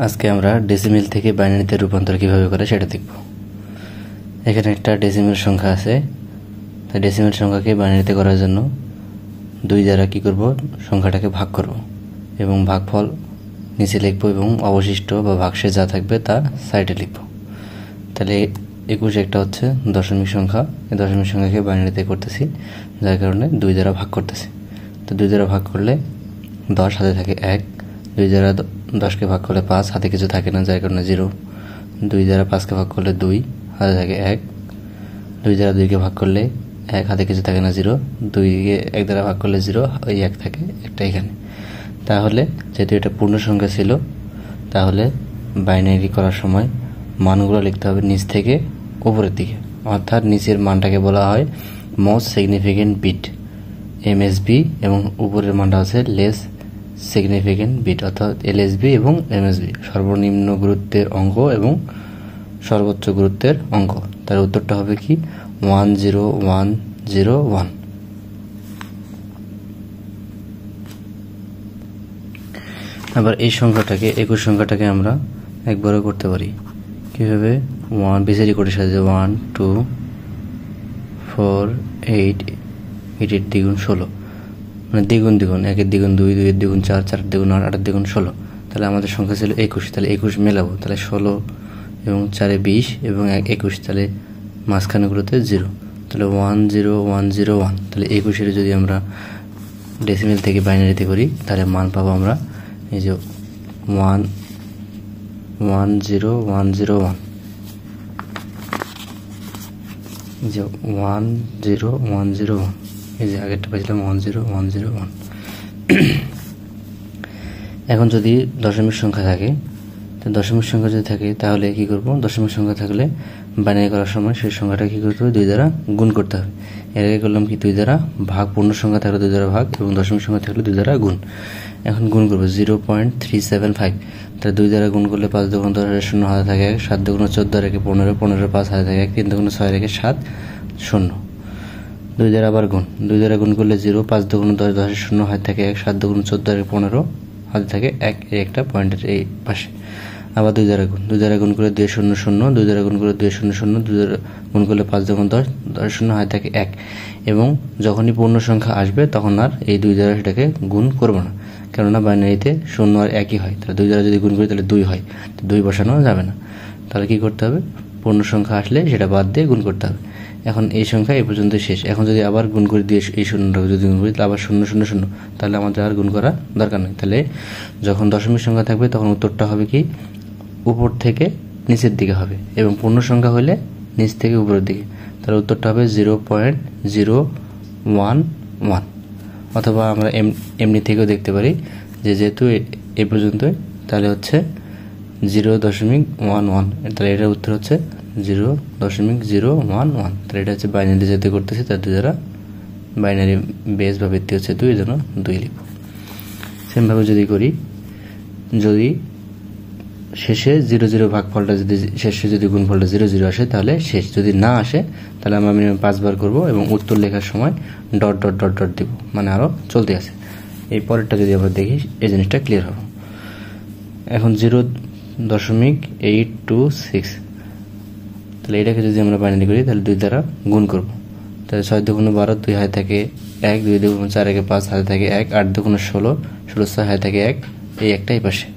আজকে আমরা ডেসিমেল থেকে বাইনারিতে রূপান্তর কিভাবে করে সেটা দেখব। এখানে একটা ডেসিমেল সংখ্যা আছে, তাই ডেসিমেল সংখ্যাকে বাইনারিতে করার জন্য 2 দ্বারা কি করব, সংখ্যাটাকে ভাগ করব এবং ভাগফল নিচে লিখব এবং অবশিষ্ট বা ভাগশেষ যা থাকবে তা সাইডে লিখব। তাহলে 21 একটা হচ্ছে দশমিক সংখ্যা, এই দশমিক সংখ্যাকে বাইনারিতে করতেছি, যার কারণে 2 দ্বারা ভাগ করতেছি। তো 2 দ্বারা ভাগ করলে 10, হাতে থাকে 1, 2 দ্বারা 10কে ভাগ করলে 5, হাতে কিছু থাকে না, যার কারণে 0। 2 দ্বারা 5কে ভাগ করলে 2, হাতে থাকে 1। 2 দ্বারা 2কে ভাগ করলে 1, হাতে কিছু থাকে না, 0। 2কে 1 দ্বারা ভাগ করলে 0, ওই 1 থাকে, একটা এখানে। তাহলে যেহেতু এটা পূর্ণ সংখ্যা ছিল, তাহলে বাইনারি করার সময় মানগুলো লিখতে হবে নিচ থেকে উপরের দিকে, অর্থাৎ নিচের মানটাকে বলা হয় মোস্ট সিগনিফিকেন্ট বিট, এমএসবি, এবং উপরের মানটা হচ্ছে লেস সিগনিফিকেন্ট বিট, অর্থাৎ এলএসবি এবং এমএসবি, সর্বনিম্ন গুরুত্বের অঙ্ক এবং সর্বোচ্চ গুরুত্বের অঙ্ক। তার উত্তরটা হবে কি 10101। আবার এই সংখ্যাটাকে 21 সংখ্যাটাকে আমরা একবারও করতে পারি। কীভাবে? 1 বেসিরি কোটের সাথে 1 2 4 8, 8 দ্বিগুণ 16, মানে দ্বিগুণ দ্বিগুণ, 1-এর দ্বিগুণ 2, 2-এর দ্বিগুণ 4, 4-এর দ্বিগুণ 8, 8-এর দ্বিগুণ 16। তাহলে আমাদের সংখ্যা ছিল 21, তাহলে 21 মেলাবো, তাহলে 16 এবং 4-এ 20 এবং 21, তাহলে মাঝখানেগুলোতে 0, তাহলে 10101। তাহলে 21-এর যদি আমরা ডেসিমেল থেকে বাইনারিতে করি, তাহলে মান পাবো আমরা এই যে 10101, এই যে 10101, এই যে আগেরটা পেয়েছিলাম 10101। এখন যদি দশমিক সংখ্যা থাকে, তো দশমিক সংখ্যা যদি থাকে তাহলে কি করব, দশমিক সংখ্যা থাকলে বাইনারি করার সময় সেই সংখ্যাটা কি করতে হবে, 2 দ্বারা গুণ করতে হবে। এর আগে করলাম কি 2 দ্বারা ভাগ, পূর্ণ সংখ্যা থাকলে 2 দ্বারা ভাগ এবং দশমিক সংখ্যা থাকলে 2 দ্বারা গুণ। এখন গুণ করবো 0.375, তাহলে 2 দ্বারা গুণ করলে 5 2 10, 0 হাতে থাকে 1, 7 2 14 রেখে 15, 15 5 হাতে থাকে 1, 3 2 6 রেখে 7 0। 2 দ্বারা আবার গুণ, 2 দ্বারা গুণ করলে 0, 5 2 10, 10 0 হাতে থাকে 1, 7 2 14 রেখে 15 হাতে থাকে 1, এই একটা পয়েন্টের এই পাশে। আবার 2 দ্বারা গুণ, 2 দ্বারা গুণ করে 2 0 0, 2 দ্বারা গুণ করে 2 0 0, 2 দ্বারা গুণ করলে 5 2 10, 10 0 হাতে থাকে 1। এবং যখনই পূর্ণ সংখ্যা আসবে তখন আর এই 2 দ্বারা সেটাকে গুণ করবো না, কেননা বাইনারিতে 0 আর 1ই হয়। তাহলে 2 দ্বারা যদি গুণ করি তাহলে 2 হয়, তো 2 বসানো যাবে না। তাহলে কি করতে হবে, পূর্ণ সংখ্যা আসলে সেটা বাদ দিয়ে গুণ করতে হবে। এখন এই সংখ্যা এই পর্যন্ত শেষ। এখন যদি আবার গুণ করে দিয়ে এই শূন্যটাকে যদি গুণ করি, তাহলে আবার 0 0 0, তাহলে আমাদের আর গুণ করা দরকার নেই। তাহলে যখন দশমিক সংখ্যা থাকবে তখন উত্তরটা হবে কি উপর থেকে নিচের দিকে হবে, এবং পূর্ণ সংখ্যা হলে নিচ থেকে উপরের দিকে। তাহলে উত্তরটা হবে 0.011। অথবা আমরা এমনি থেকেও দেখতে পারি যে যেহেতু এ পর্যন্তই, তাহলে হচ্ছে 0.011, তাহলে এটার উত্তর হচ্ছে 0.011। তাহলে এটা হচ্ছে বাইনারি যেতে করতেছি, তার 2 দ্বারা বাইনারি বেস বা ভিত্তি হচ্ছে 2, এই জন্য 2 লিখব। সেমভাবে যদি করি, যদি শেষে 0 0 ভাগফলটা যদি শেষে যদি গুণফলটা 0 0 আসে তাহলে শেষ, যদি না আসে তাহলে আমরা মিনিমাম 5 বার করবো এবং উত্তর লেখার সময় ডট ডট ডট ডট দিব, মানে আরও চলতে আছে। এই পরেরটা যদি আমরা দেখি এই জিনিসটা ক্লিয়ার হবে। এখন 0.826, তাহলে এটাকে যদি আমরা বাইনারি করি তাহলে 2 দ্বারা গুণ করব। তাহলে 6 2 12, 2 হাতে থাকে 1, 2 2 4 1 5 হাতে থাকে 1, 8 2 16, 16 6 হাতে থাকে 1, এই একটাই পাশে।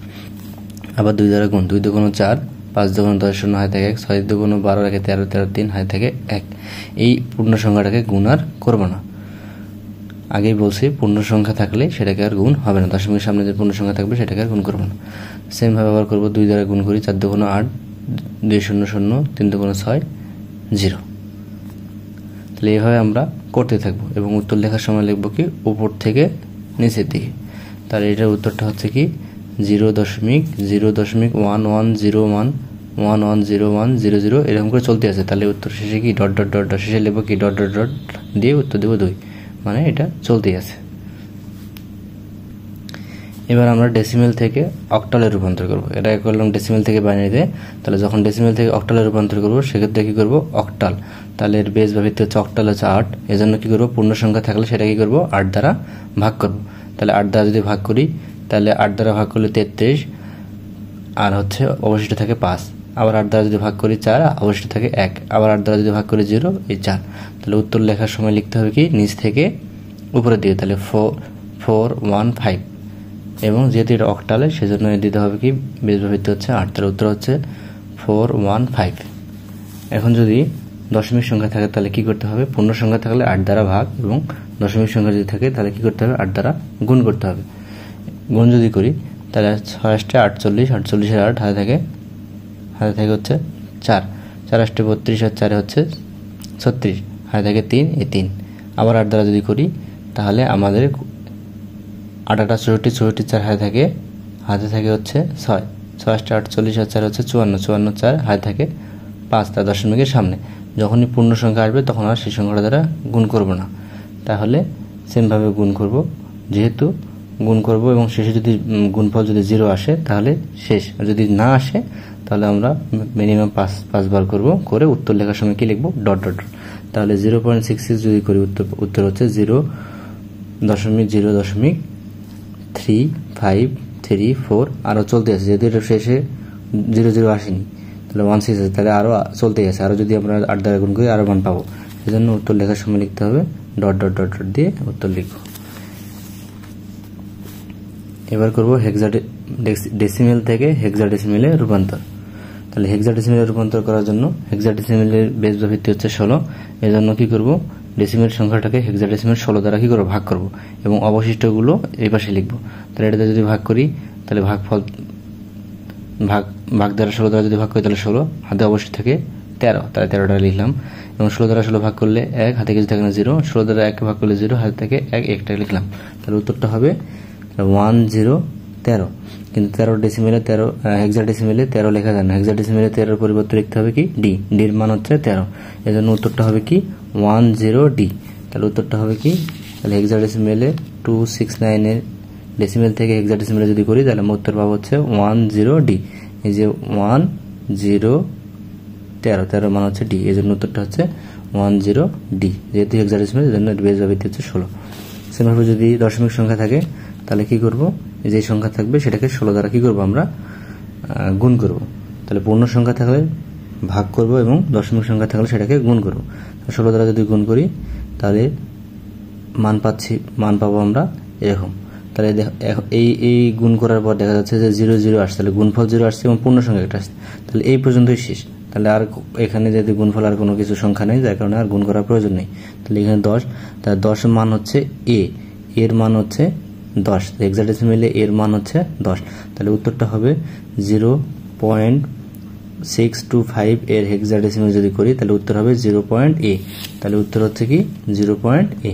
আবার 2 দ্বারা গুণ, 2 2 4, 5 2 10, 0 হাতে থাকে 1, 6 2 12 রেখে 13 13 3 হাতে থাকে 1। এই পূর্ণ সংখ্যাটাকে গুণ আর করবো না। আগেই বলছি পূর্ণ সংখ্যা থাকলে সেটাকে আর গুণ হবে না, দশমিকের সামনে যে পূর্ণ সংখ্যা থাকবে সেটাকে আর গুণ করবো না। সেমভাবে আবার করবো, 2 দ্বারা গুণ করি, 4 2 8, 2 0 0, 3 2 6 0। তাহলে এইভাবে আমরা করতে থাকবো এবং উত্তর লেখার সময় লিখবো কি উপর থেকে নিচের দিকে। তাহলে এটার উত্তরটা হচ্ছে কি 0.01101110100, এরকম করে চলতে আছে। তাহলে উত্তর শেষে কি ডট ডট ডট ডট, শেষে লিখবো কি ডট ডট ডট দিয়ে উত্তর দেবো 2, মানে এটা চলতেই আছে। এবার আমরা ডেসিমেল থেকে অক্টালে রূপান্তর করব। এটা করলাম ডেসিমেল থেকে বাইনারিতে, তাহলে যখন ডেসিমেল থেকে অক্টালে রূপান্তর করব সেক্ষেত্রে কি করব, অক্টাল। তাহলে এর বেস বা ভিত্তি হচ্ছে অক্টাল হচ্ছে 8, এজন্য কি করব, পূর্ণ সংখ্যা থাকলে সেটা কি করব 8 দ্বারা ভাগ করব। তাহলে 8 দ্বারা যদি ভাগ করি তাহলে 8 দ্বারা ভাগ করলে 33, আর হচ্ছে অবশিষ্ট থাকে 5, আবার 8 দ্বারা যদি ভাগ করি 4, অবশিষ্ট থাকে 1, আবার 8 দ্বারা যদি ভাগ করি 0, এই 4। তাহলে উত্তর লেখার সময় লিখতে হবে কি নিচ থেকে উপরে দিয়ে, তাহলে 415। এবং যেহেতু এটা অক্টালে সেজন্য দিতে হবে কি বেজ ব্যবহৃত হচ্ছে 8, তাহলে উত্তর হচ্ছে 415। এখন যদি দশমিক সংখ্যা থাকে তাহলে কি করতে হবে, পূর্ণ সংখ্যা থাকলে 8 দ্বারা ভাগ, এবং দশমিক সংখ্যা যদি থাকে তাহলে কি করতে হবে 8 দ্বারা গুণ করতে হবে। গুণ যদি করি তাহলে 6 8 48, 48 এর 8 হাতে থাকে হচ্ছে 4, 4 8 32 আর 4 হচ্ছে 36, হাতে থাকে 3, এই 3। আবার 8 দ্বারা যদি করি তাহলে আমাদের 8 8 64, 64 4 হাতে থাকে হচ্ছে 6, 6 8 48 আর 4 হচ্ছে 54, 54 4 হাতে থাকে 5, তার দশমিকের সামনে। যখনই পূর্ণ সংখ্যা আসবে তখন আর সেই সংখ্যাটা দ্বারা গুণ করব না, তাহলে সেমভাবে গুণ করব। যেহেতু গুণ করব এবং শেষে যদি গুণফল যদি 0 আসে তাহলে শেষ, আর যদি না আসে তাহলে আমরা মিনিমাম 5 বার করে উত্তর লেখার সময় কি লিখব, ডট ডট। তাহলে 0.66 যদি করি উত্তর হচ্ছে 0.0.3534, আরও চলতে আছে, যেহেতু এটা শেষে 0 0 আসেনি তাহলে 16 আছে, তাহলে আরও চলতেই আছে, আরও যদি আমরা 8 দ্বারা গুণ করি আরও মান পাবো। সেজন্য উত্তর লেখার সময় লিখতে হবে ডট ডট ডট ডট দিয়ে উত্তর লিখব। এবার করব ডেসিমেল থেকে হেক্সাডেসিমেলে রূপান্তর। তাহলে হেক্সাডেসিমেলে রূপান্তর করার জন্য হেক্সাডেসিমেলের বেজ ব্যবহৃত হচ্ছে 16, এজন্য কি করব, ডেসিমেল সংখ্যাটাকে হেক্সাডেসিমেল 16 দ্বারা কি করব, ভাগ করব, এবং অবশিষ্টগুলো এই পাশে লিখব। তাহলে এটাতে যদি ভাগ করি তাহলে ভাগফল ভাগ দ্বারা 16 দ্বারা যদি ভাগ করি তাহলে 16, হাতে অবশিষ্ট থাকে 13, তাহলে 13টা লিখলাম। এবং 16 দ্বারা 16 ভাগ করলে 1, হাতে কিছু থাকে না 0, 16 দ্বারা 1 ভাগ করলে 0, হাতে থেকে 1, 1টা লিখলাম। তাহলে উত্তরটা হবে 1013। কিন্তু 13 ডেসিমেলে 13 হেক্সাডেসিমেলে 13 লেখা যায় না, হেক্সাডেসিমেলে 13 এর পরিবর্তে লিখতে হবে কি ডি, ডির মান হচ্ছে 13, এজন্য উত্তরটা হবে কি 10D। তাহলে উত্তরটা হবে কি, তাহলে হেক্সাডেসিমেলে 269 এর ডেসিমেল থেকে হেক্সাডেসিমেলে যদি করি তাহলে আমরা উত্তর পাবো হচ্ছে 10D। এই যে 1013 মান হচ্ছে ডি, এজন্য উত্তরটা হচ্ছে 10D। যেহেতু হেক্সাডেসিমেল এজন্য বেজ ব্যবহৃত হচ্ছে 16। সেমভাবে যদি দশমিক সংখ্যা থাকে তাহলে কি করব, যে সংখ্যা থাকবে সেটাকে 16 দ্বারা কি করব, আমরা গুণ করব। তাহলে পূর্ণ সংখ্যা থাকলে ভাগ করব এবং দশমিক সংখ্যা থাকলে সেটাকে গুণ করব। 16 দ্বারা যদি গুণ করি তাহলে মান পাবো আমরা এরকম। তাহলে এই গুণ করার পর দেখা যাচ্ছে যে 0 0 আসছে, তাহলে গুণফল 0 আসছে এবং পূর্ণ সংখ্যা একটা আসছে, তাহলে এই পর্যন্তই শেষ। তাহলে আর এখানে যদি গুণফল আর কোনো কিছু সংখ্যা নেই, যার কারণে আর গুণ করার প্রয়োজন নেই। তাহলে এখানে 10, তাহলে 10 এর মান হচ্ছে এর মান হচ্ছে 10, হেক্সাডেসিমেলে এর মান হচ্ছে 10। তাহলে উত্তরটা হবে 0.625 এর হেক্সাডেসিমেল যদি করি তাহলে উত্তর হবে 0.A। তাহলে উত্তর হচ্ছে কি 0.A।